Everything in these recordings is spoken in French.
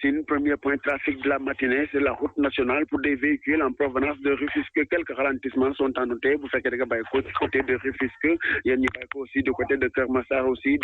Yacine, premier point trafic de la matinée, c'est la route nationale pour des véhicules en provenance de Rufisque. Quelques ralentissements sont à noter. Vous faites quelques baïkos du côté de Rufisque. Il y a une baïko aussi du côté de Kermassar aussi.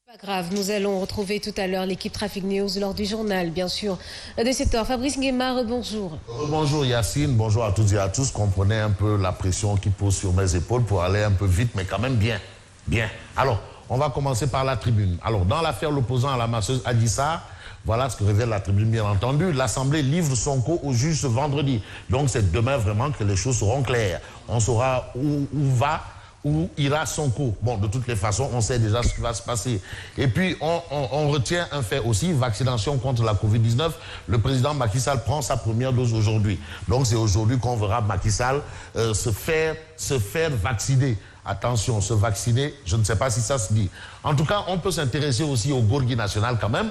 Pas grave, nous allons retrouver tout à l'heure l'équipe Trafic News lors du journal, bien sûr, de cette heure. Fabrice Nguema, bonjour. Bonjour Yacine, bonjour à toutes et à tous. Comprenez un peu la pression qui pose sur mes épaules pour aller un peu vite, mais quand même bien. Bien. Alors, on va commencer par la tribune. Alors, dans l'affaire l'opposant à la masseuse Adissa, voilà ce que révèle la tribune, bien entendu. L'Assemblée livre Sonko au juge ce vendredi. Donc, c'est demain vraiment que les choses seront claires. On saura où ira Sonko. Bon, de toutes les façons, on sait déjà ce qui va se passer. Et puis, on retient un fait aussi, vaccination contre la Covid-19. Le président Macky Sall prend sa première dose aujourd'hui. Donc, c'est aujourd'hui qu'on verra Macky Sall se faire vacciner. Attention, se vacciner, je ne sais pas si ça se dit. En tout cas, on peut s'intéresser aussi au Gorgui national quand même.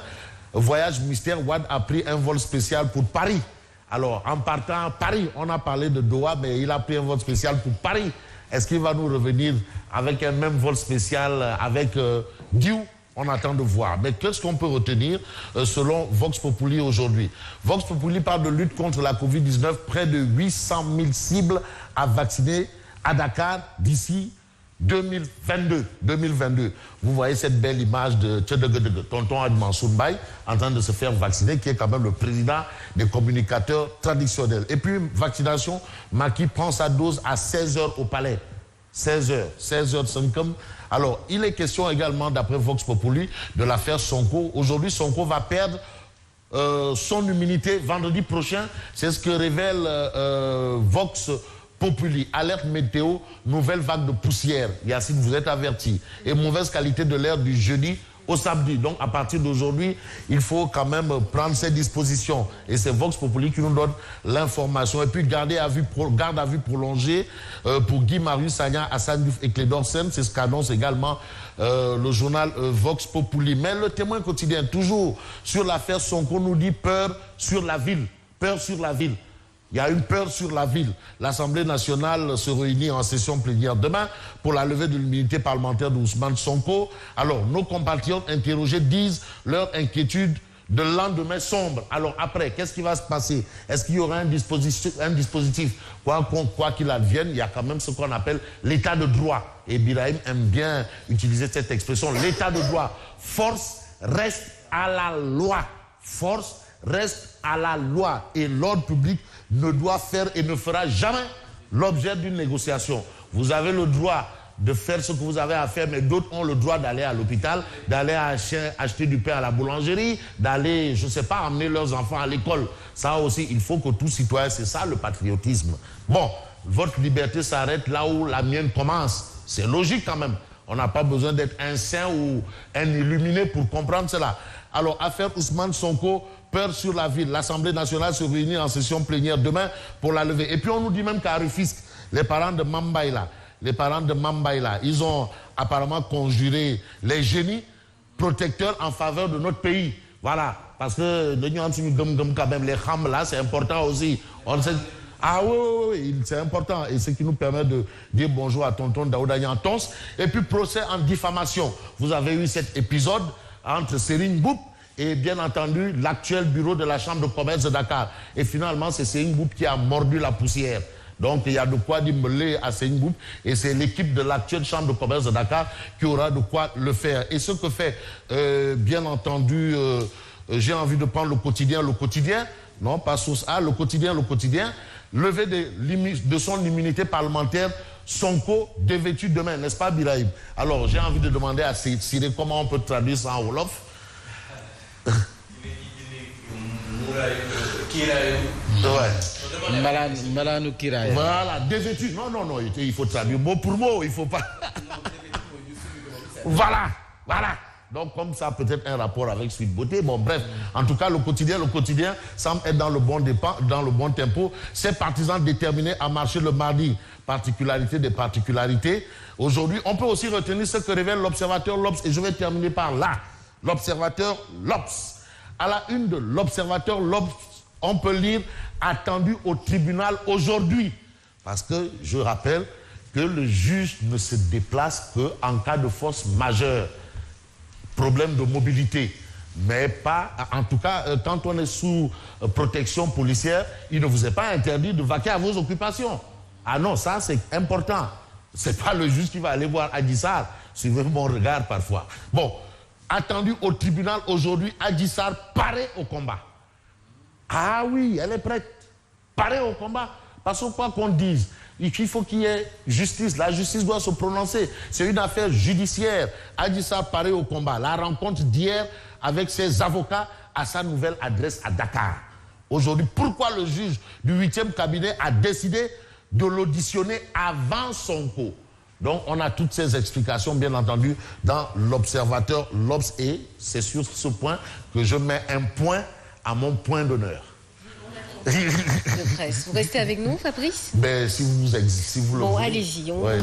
Voyage mystère, Wade a pris un vol spécial pour Paris. Alors, en partant à Paris, on a parlé de Doha, mais il a pris un vol spécial pour Paris. Est-ce qu'il va nous revenir avec un même vol spécial avec Diou? On attend de voir. Mais qu'est-ce qu'on peut retenir selon Vox Populi aujourd'hui? Vox Populi parle de lutte contre la Covid-19. Près de 800 000 cibles à vacciner à Dakar d'ici 2022. Vous voyez cette belle image de tonton Admansour Mbaye en train de se faire vacciner, qui est quand même le président des communicateurs traditionnels. Et puis, vaccination, Macky prend sa dose à 16h au palais. 16h05. Alors, il est question également, d'après Vox Populi, de l'affaire Sonko. Aujourd'hui, Sonko va perdre son immunité vendredi prochain. C'est ce que révèle Vox Populi. Alerte météo, nouvelle vague de poussière. Yacine, vous êtes averti. Et mauvaise qualité de l'air du jeudi au samedi. Donc, à partir d'aujourd'hui, il faut quand même prendre ces dispositions. Et c'est Vox Populi qui nous donne l'information. Et puis, garde à vue prolongée pour Guy Marius Sagna, Hassan Diouf et Clédor Sène. C'est ce qu'annonce également le journal Vox Populi. Mais le Témoin quotidien, toujours sur l'affaire Sonko, nous dit peur sur la ville. Peur sur la ville. Il y a une peur sur la ville. L'Assemblée nationale se réunit en session plénière demain pour la levée de l'immunité parlementaire d'Ousmane Sonko. Alors, nos compatriotes interrogés disent leur inquiétude de lendemain sombre. Alors après, qu'est-ce qui va se passer? Est-ce qu'il y aura un dispositif quoi qu'il advienne, il y a quand même ce qu'on appelle l'état de droit. Et Birahim aime bien utiliser cette expression, l'état de droit. Force reste à la loi. Force reste à la loi. Et l'ordre public ne doit faire et ne fera jamais l'objet d'une négociation. Vous avez le droit de faire ce que vous avez à faire, mais d'autres ont le droit d'aller à l'hôpital, d'aller acheter du pain à la boulangerie, d'aller, je ne sais pas, emmener leurs enfants à l'école. Ça aussi, il faut que tout citoyen, c'est ça le patriotisme. Bon, votre liberté s'arrête là où la mienne commence. C'est logique quand même. On n'a pas besoin d'être un saint ou un illuminé pour comprendre cela. Alors, affaire Ousmane Sonko, peur sur la ville. L'Assemblée nationale se réunit en session plénière demain pour la lever. Et puis on nous dit même qu'à Rufisque, les parents de Mambaïla, ils ont apparemment conjuré les génies protecteurs en faveur de notre pays. Voilà. Parce que quand même, les khams là, c'est important aussi. On sait... Ah oui, c'est important. Et ce qui nous permet de dire bonjour à tonton Daouda Yantons. Et puis procès en diffamation. Vous avez eu cet épisode entre Serigne Mboup et bien entendu l'actuel bureau de la Chambre de commerce de Dakar. Et finalement, c'est Serigne Mboup qui a mordu la poussière. Donc il y a de quoi dimballer à Serigne Mboup et c'est l'équipe de l'actuelle Chambre de commerce de Dakar qui aura de quoi le faire. Et ce que fait, bien entendu, j'ai envie de prendre le quotidien, non pas source A, le quotidien, levé de son immunité parlementaire, Sonko dévêtu demain, n'est-ce pas Birahim? Alors j'ai envie de demander à Siré comment on peut traduire ça en Wolof. Voilà, dévêtu. Non, il faut traduire mot pour mot, il faut pas. Voilà. Donc comme ça peut-être un rapport avec Sweet Beauté. Bon bref, en tout cas le quotidien semble être dans le bon tempo. Ses partisans déterminés à marcher le mardi. Particularité des particularités. Aujourd'hui, on peut aussi retenir ce que révèle l'observateur L'Obs. Et je vais terminer par là. L'observateur L'Obs. À la une de l'observateur L'Obs, on peut lire attendu au tribunal aujourd'hui. Parce que je rappelle que le juge ne se déplace qu'en cas de force majeure, problème de mobilité. Mais pas, en tout cas, quand on est sous protection policière, il ne vous est pas interdit de vaquer à vos occupations. Ah non, ça c'est important. C'est pas le juge qui va aller voir Adji Sarr. Suivez mon regard parfois. Bon, attendu au tribunal aujourd'hui, Adji Sarr paraît au combat. Ah oui, elle est prête. Paraît au combat. Parce que quoi qu'on dise, il faut qu'il y ait justice. La justice doit se prononcer. C'est une affaire judiciaire. Adji Sarr paraît au combat. La rencontre d'hier avec ses avocats à sa nouvelle adresse à Dakar. Aujourd'hui, pourquoi le juge du 8e cabinet a décidé de l'auditionner avant Sonko? Donc, on a toutes ces explications, bien entendu, dans l'Observateur, l'Obs, et c'est sur ce point que je mets un point à mon point d'honneur. De presse. Vous restez avec nous, Fabrice? Ben, si vous le Bon, voulez. allez-y. Ouais.